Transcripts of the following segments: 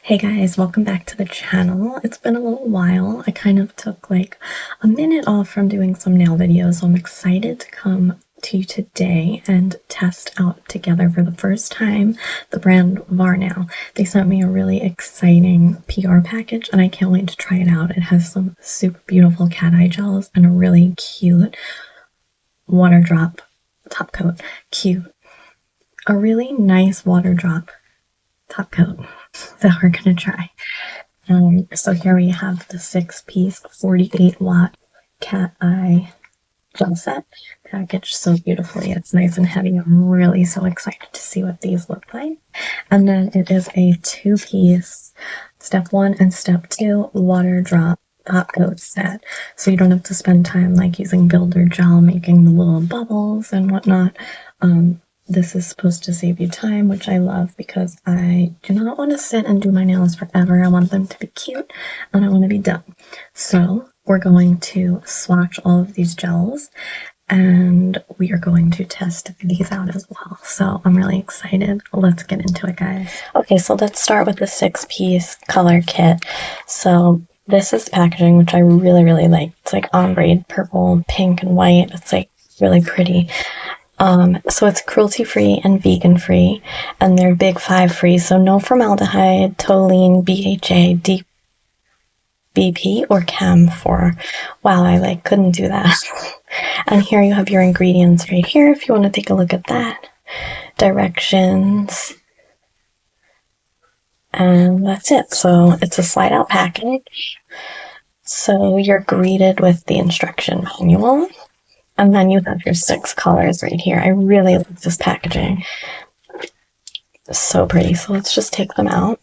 Hey guys, welcome back to the channel. It's been a little while. I kind of took like a minute off from doing some nail videos, so I'm excited to come to you today and test out together for the first time the brand VARNAIL. They sent me a really exciting PR package and I can't wait to try it out. It has some super beautiful cat eye gels and a really cute water drop top coat. Cute. A really nice water drop top coat that we're gonna try. So here we have the 6-piece 48-watt cat eye gel set packaged so beautifully. It's nice and heavy. I'm really so excited to see what these look like. And then it is a 2-piece step 1 and step 2 water drop top coat set, so you don't have to spend time like using builder gel making the little bubbles and whatnot. This is supposed to save you time, which I love because I do not want to sit and do my nails forever. I want them to be cute and I want to be done. So we're going to swatch all of these gels and we are going to test these out as well. So I'm really excited. Let's get into it, guys. Okay, so let's start with the 6-piece color kit. So this is the packaging, which I really like. It's like ombre, purple, pink, and white. It's like really pretty. So it's cruelty-free and vegan-free, and they're Big 5 free, so no formaldehyde, toluene, BHA, DBP, or Chem4. Wow, I couldn't do that. And here you have your ingredients right here if you want to take a look at that. Directions. And that's it. So it's a slide-out package. So you're greeted with the instruction manual. And then you have your 6 colors right here. I really like this packaging. So pretty. So let's just take them out.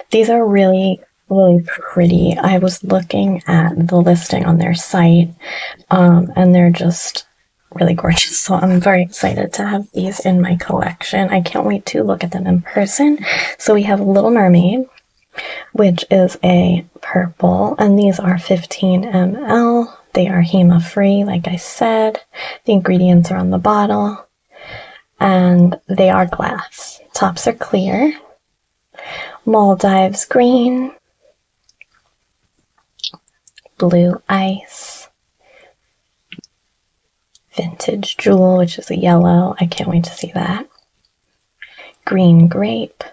These are really pretty. I was looking at the listing on their site, and they're just really gorgeous. So I'm very excited to have these in my collection. I can't wait to look at them in person. So we have Little Mermaid, which is a purple, and these are 15 ml. They are HEMA free, like I said. The ingredients are on the bottle, and they are glass. Tops are clear. Maldives green, blue ice, vintage jewel, which is a yellow. I can't wait to see that. Green grape,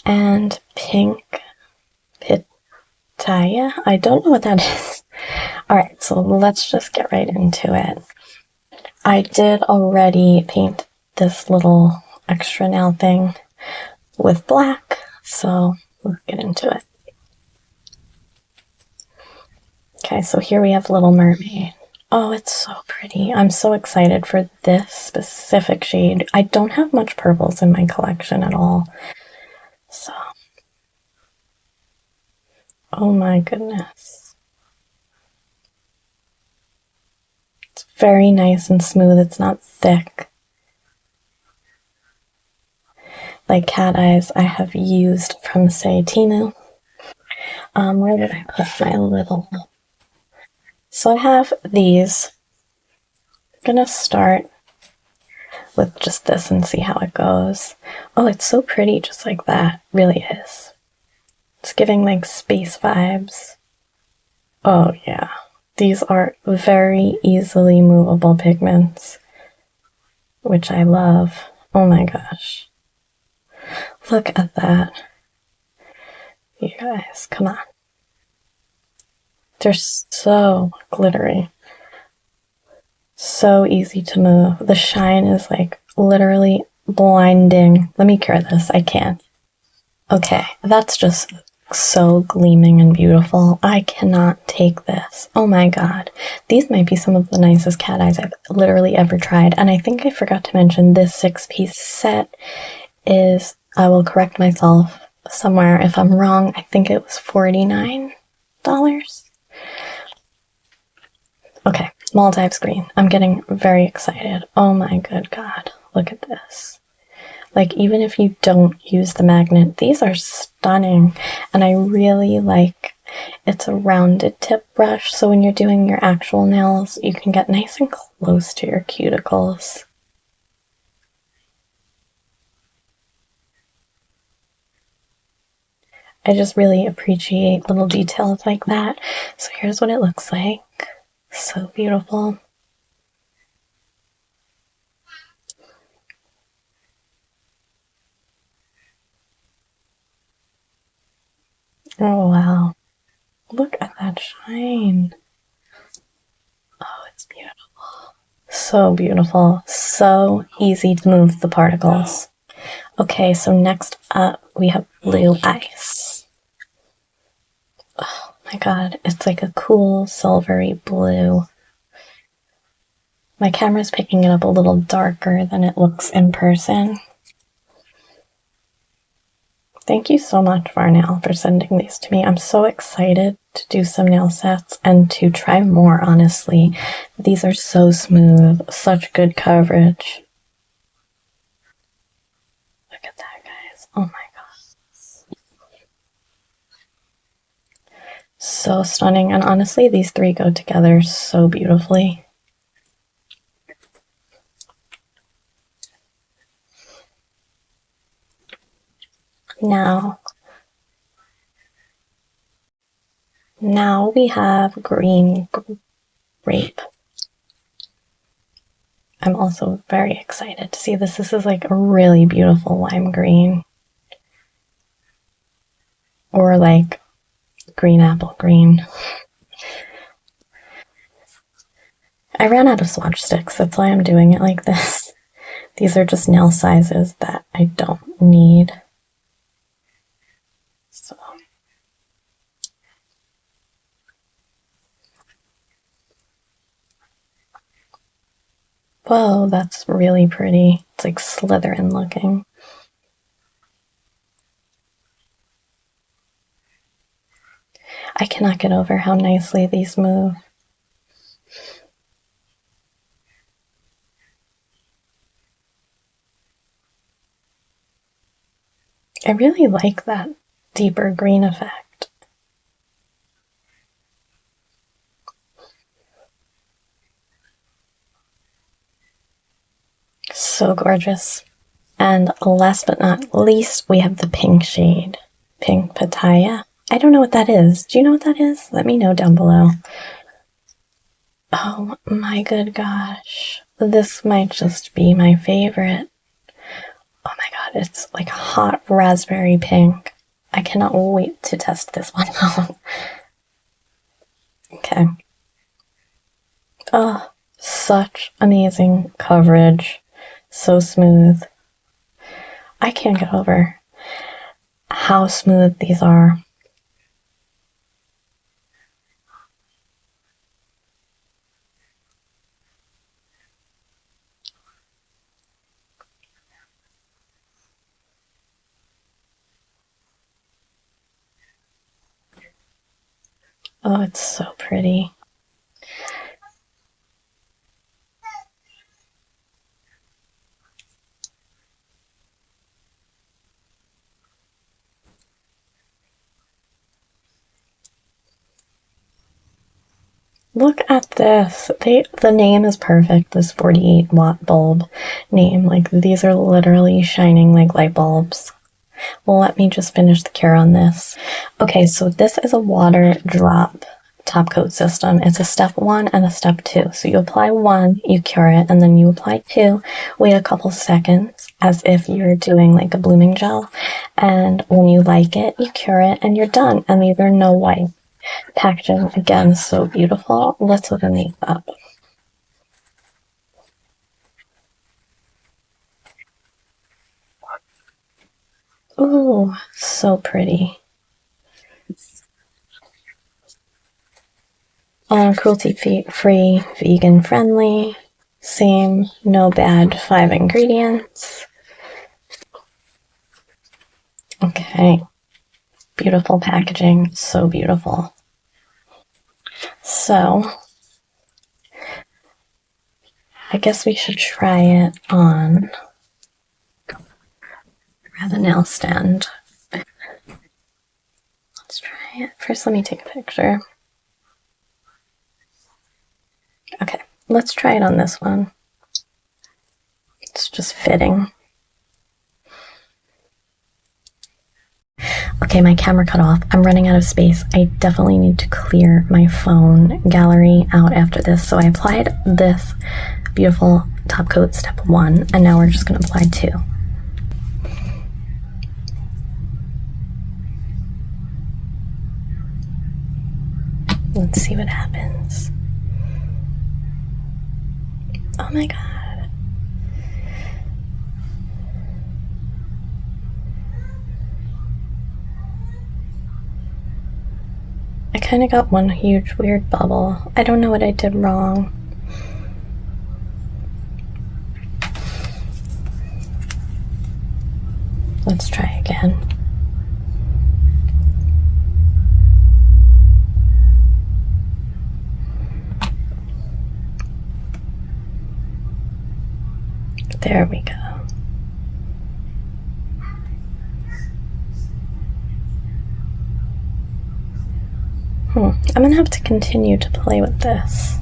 and pink pitaya. I don't know what that is. Alright, so let's just get right into it. I did already paint this little extra nail thing with black, so let's get into it. Okay, so here we have Little Mermaid. Oh, it's so pretty. I'm so excited for this specific shade. I don't have much purples in my collection at all. So, oh my goodness. It's very nice and smooth. It's not thick. Like cat eyes I have used from, say, Temu. Where did I put my little... So I have these. I'm gonna start with just this and see how it goes. Oh, it's so pretty just like that. Really is. It's giving like space vibes. Oh yeah. These are very easily movable pigments, which I love. Oh my gosh. Look at that. You guys, come on. They're so glittery. So easy to move. The shine is like literally blinding. Let me cure this. I can't. Okay, that's just so gleaming and beautiful. I cannot take this. Oh my god. These might be some of the nicest cat eyes I've literally ever tried. And I think I forgot to mention this 6-piece set is, I will correct myself somewhere if I'm wrong, I think it was $49. Okay, Maldives green. I'm getting very excited. Oh my good god. Look at this. Like, even if you don't use the magnet, these are stunning. And I really like it's a rounded tip brush, so when you're doing your actual nails, you can get nice and close to your cuticles. I just really appreciate little details like that. So here's what it looks like. So beautiful. Oh wow. Look at that shine. Oh, it's beautiful. So beautiful. So easy to move the particles. Okay, so next up we have blue ice. Oh my god, it's like a cool silvery blue. My camera's picking it up a little darker than it looks in person. Thank you so much, VARNAIL, for sending these to me. I'm so excited to do some nail sets and to try more, honestly. These are so smooth, such good coverage. Look at that, guys. Oh my god. So stunning. And honestly, these three go together so beautifully. Now we have green grape. I'm also very excited to see this. This is like a really beautiful lime green. Or like green apple green. I ran out of swatch sticks, that's why I'm doing it like this. These are just nail sizes that I don't need. So. Whoa, that's really pretty. It's like Slytherin looking. I cannot get over how nicely these move. I really like that deeper green effect. So gorgeous. And last but not least, we have the pink shade. Pink Pitaya. I don't know what that is. Do you know what that is? Let me know down below. Oh my good gosh. This might just be my favorite. Oh my god, it's like hot raspberry pink. I cannot wait to test this one out. Okay. Oh, such amazing coverage. So smooth. I can't get over how smooth these are. Oh, it's so pretty. Look at this. The name is perfect, this 48-watt bulb name. Like, these are literally shining like light bulbs. Well, let me just finish the cure on this. Okay, so this is a water drop top coat system. It's a step 1 and a step 2. So you apply 1, you cure it, and then you apply 2, wait a couple seconds as if you're doing like a blooming gel. And when you like it, you cure it and you're done. And these are no wipe. Packaging, again, so beautiful. Let's open these up. Ooh, so pretty. Cruelty-free, vegan-friendly. Same, no bad 5 ingredients. Okay. Beautiful packaging, so beautiful. So, I guess we should try it on. have a nail stand. Let's try it. First, let me take a picture. Okay, let's try it on this one. It's just fitting. Okay, my camera cut off. I'm running out of space. I definitely need to clear my phone gallery out after this. So I applied this beautiful top coat step 1, and now we're just going to apply 2. Let's see what happens. Oh my god. I kind of got one huge weird bubble. I don't know what I did wrong. Let's try again. There we go. I'm gonna have to continue to play with this.